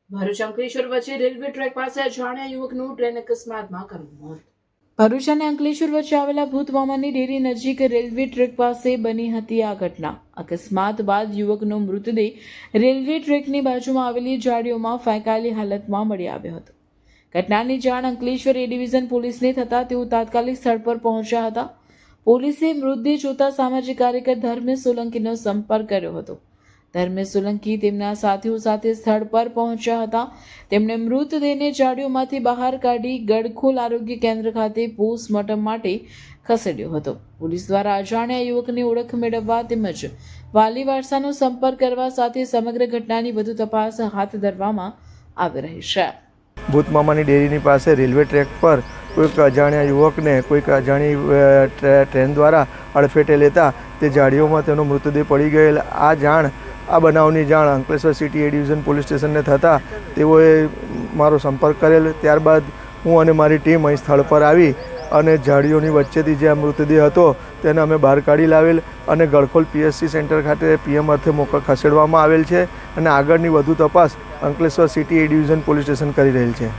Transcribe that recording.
ભરૂચ અંકલેશ્વર વચ્ચે railway track પાસે અજાણ્યા યુવકનું ટ્રેન અકસ્માતમાં કર્યું મોત. ભરૂચ અને અંકલેશ્વર વચ્ચે આવેલા ભૂતમામાની ડેરી નજીક રેલવે ટ્રેક પાસે બની હતી આ ઘટના. અકસ્માત બાદ યુવકનો મૃતદેહ રેલવે ટ્રેકની બાજુમાં આવેલી જાળીઓમાં ફેંકાયેલી હાલતમાં મળી આવ્યો હતો. ઘટનાની જાણ અંકલેશ્વર એ ડિવિઝન પોલીસને થતાં તેઓ તાત્કાલિક સ્થળ પર પહોંચ્યા હતા. પોલીસે મૃતદેહ જોતા સામાજિક કાર્યકર ધર્મેશ સોલંકીનો સંપર્ક કર્યો હતો. ધર્મેશ સોલંકી તેમના સાથીઓ સાથે સ્થળ પર પહોંચ્યા હતા. તેમણે મૃતદેહને જાળીઓમાંથી બહાર કાઢી ગડખોલ આરોગ્ય કેન્દ્ર ખાતે પોસ્ટમોર્ટમ માટે ખસેડ્યો હતો. પોલીસ દ્વારા અજાણ્યા યુવકની ઓળખ મેળવવા તેમજ વાલી વારસાનો સંપર્ક કરવા સાથે સમગ્ર ઘટનાની વધુ તપાસ હાથ ધરવામાં આવી રહી છે. ભૂતમામાની ડેરીની પાસે રેલવે ટ્રેક પર કોઈક અજાણ્યા યુવકને કોઈક અજાણી ટ્રેન દ્વારા અડફેટે લેતા તે જાળીઓમાં તેનો મૃતદેહ પડી ગયેલ. આ બનાવની જાણ અંકલેશ્વર સિટી એ ડિવિઝન પોલીસ સ્ટેશનને થતાં તેઓએ મારો સંપર્ક કરેલ. ત્યારબાદ હું અને મારી ટીમ અહીં સ્થળ પર આવી અને જાળીઓની વચ્ચેથી જે આ મૃતદેહ હતો તેને અમે બહાર કાઢી લાવેલ અને ગડખોલ PSC સેન્ટર ખાતે PM અર્થે ખસેડવામાં આવેલ છે અને આગળની વધુ તપાસ અંકલેશ્વર સિટી એ ડિવિઝન પોલીસ સ્ટેશન કરી રહેલ છે.